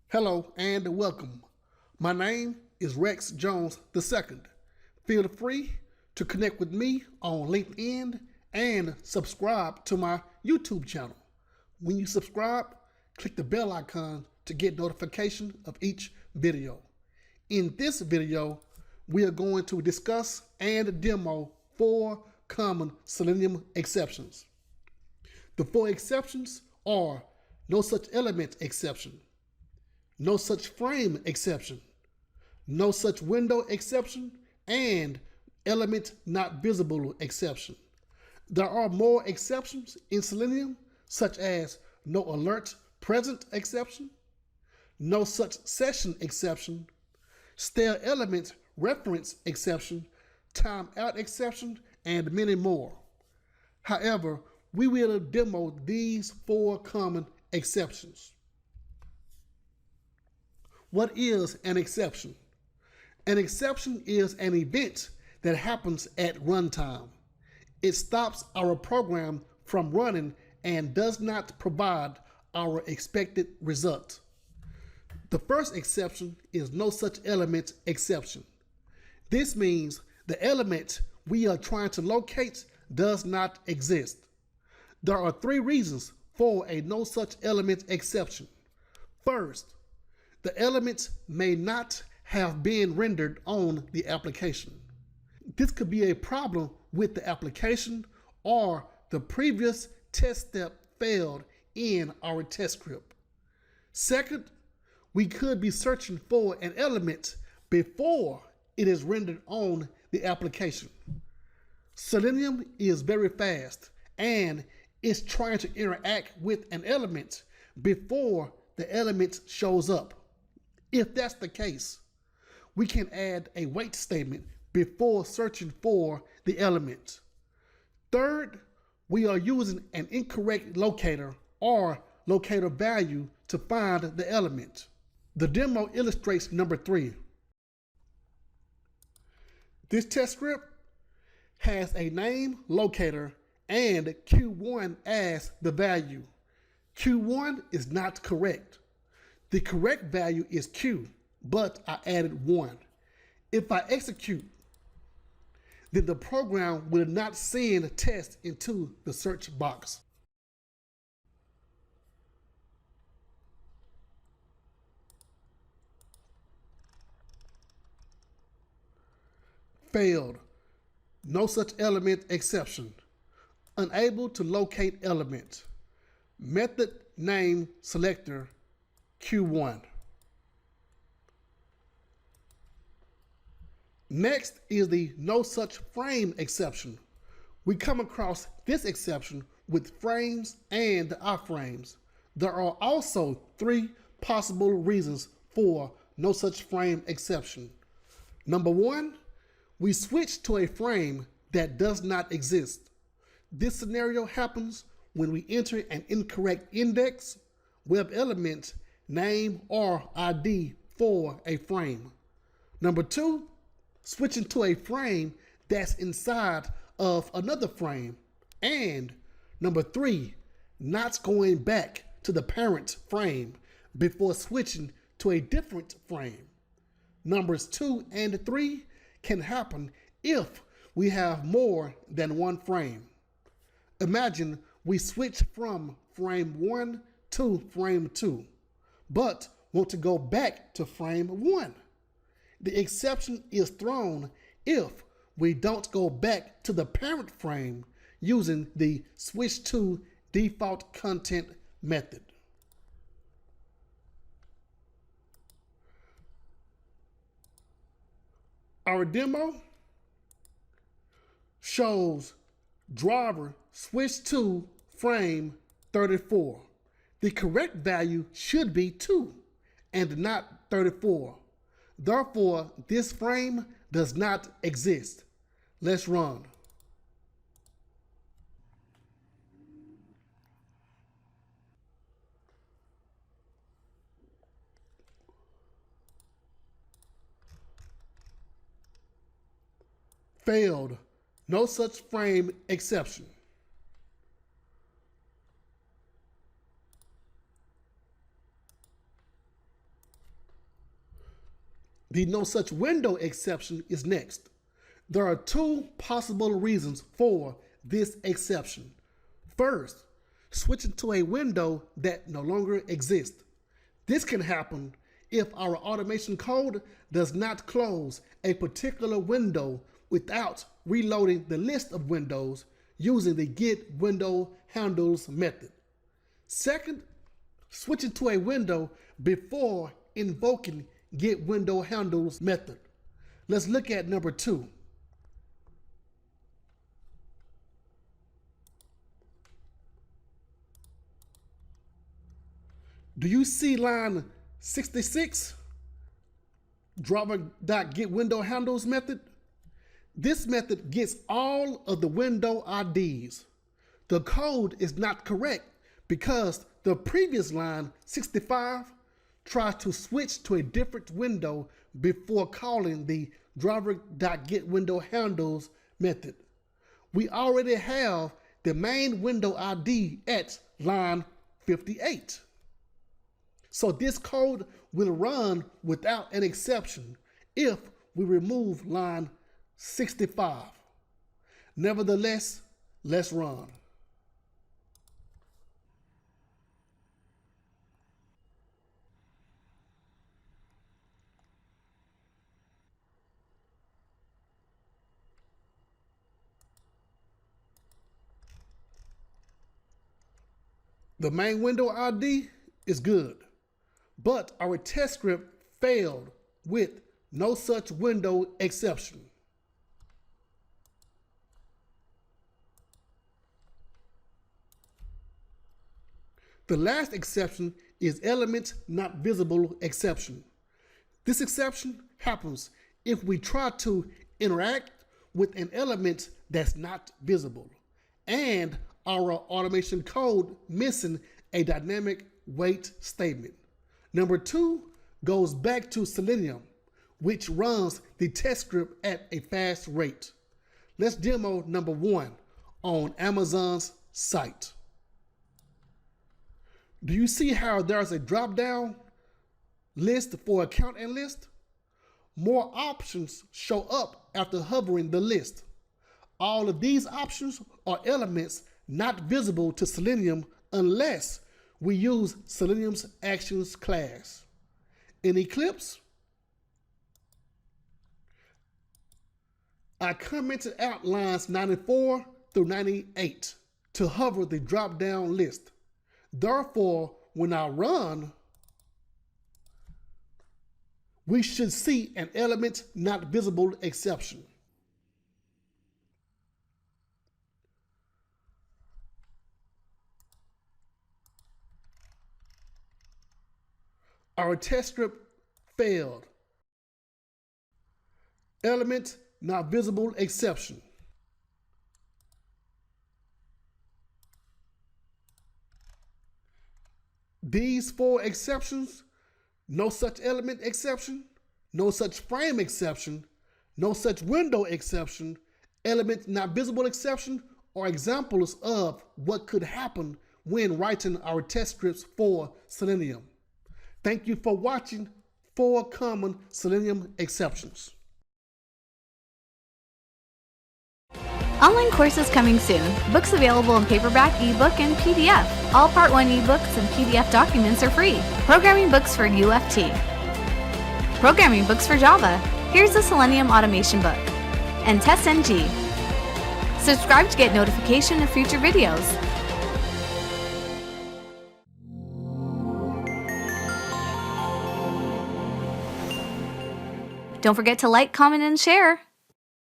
Hello and welcome. My name is Rex Jones II. Feel free to connect with me on LinkedIn and subscribe to my YouTube channel. When you subscribe, click the bell icon to get notification of each video. In this video, we are going to discuss and demo 4 common Selenium exceptions. The 4 exceptions are NoSuchElementException, NoSuchFrameException, NoSuchWindowException, and ElementNotVisibleException. There are more exceptions in Selenium, such as NoAlertPresentException, NoSuchSessionException, StaleElementReferenceException, TimeoutException, and many more. However, we will demo these 4 common exceptions. What is an exception? An exception is an event that happens at runtime. It stops our program from running and does not provide our expected result. The first exception is NoSuchElementException. This means the element we are trying to locate does not exist. There are 3 reasons for a NoSuchElementException. First, the element may not have been rendered on the application. This could be a problem with the application, or the previous test step failed in our test script. Second, we could be searching for an element before it is rendered on the application. Selenium is very fast and is trying to interact with an element before the element shows up. If that's the case, we can add a wait statement before searching for the element. Third, we are using an incorrect locator or locator value to find the element. The demo illustrates number 3. This test script has a name locator and Q1 as the value. Q1 is not correct. The correct value is Q, but I added 1. If I execute, then the program will not send a test into the search box. Failed. NoSuchElementException. Unable to locate element. Method name selector Q1. Next is the NoSuchFrameException. We come across this exception with frames and iframes. There are also 3 possible reasons for NoSuchFrameException. Number 1, we switch to a frame that does not exist. This scenario happens when we enter an incorrect index, web element, name, or ID for a frame. Number 2, switching to a frame that's inside of another frame. And number 3, not going back to the parent frame before switching to a different frame. Numbers 2 and 3 can happen if we have more than one frame. Imagine we switch from frame 1 to frame 2, but want to go back to frame 1. The exception is thrown if we don't go back to the parent frame using the switch to default content method. Our demo shows driver switch to frame 34. The correct value should be 2 and not 34. Therefore, this frame does not exist. Let's run. Failed. No such frame exception. The NoSuchWindowException is next. There are two possible reasons for this exception. First, switching to a window that no longer exists. This can happen if our automation code does not close a particular window without reloading the list of windows using the getWindowHandles method. Second, switching to a window before invoking getWindowHandles method. Let's look at number 2. Do you see line 66? Driver.getWindowHandles method. This method gets all of the window IDs. The code is not correct because the previous line 65 tries to switch to a different window before calling the driver.getWindowHandles method. We already have the main window ID at line 58. So this code will run without an exception if we remove line 65. Nevertheless, let's run. The main window ID is good, but our test script failed with NoSuchWindowException. The last exception is ElementNotVisibleException. This exception happens if we try to interact with an element that's not visible, and our automation code missing a dynamic wait statement. Number 2 goes back to Selenium, which runs the test script at a fast rate. Let's demo number 1 on Amazon's site. Do you see how there's a drop-down list for account and list? More options show up after hovering the list. All of these options are elements not visible to Selenium unless we use Selenium's actions class. In Eclipse, I commented out lines 94 through 98 to hover the drop-down list. Therefore, when I run, we should see an element not visible exception. Our test script failed. Element not visible exception. These 4 exceptions, NoSuchElementException, NoSuchFrameException, NoSuchWindowException, ElementNotVisibleException, are examples of what could happen when writing our test scripts for Selenium. Thank you for watching 4 common Selenium exceptions. Online courses coming soon. Books available in paperback, ebook, and PDF. All Part 1 ebooks and PDF documents are free. Programming books for UFT. Programming books for Java. Here's the Selenium automation book. And TestNG. Subscribe to get notification of future videos. Don't forget to like, comment, and share.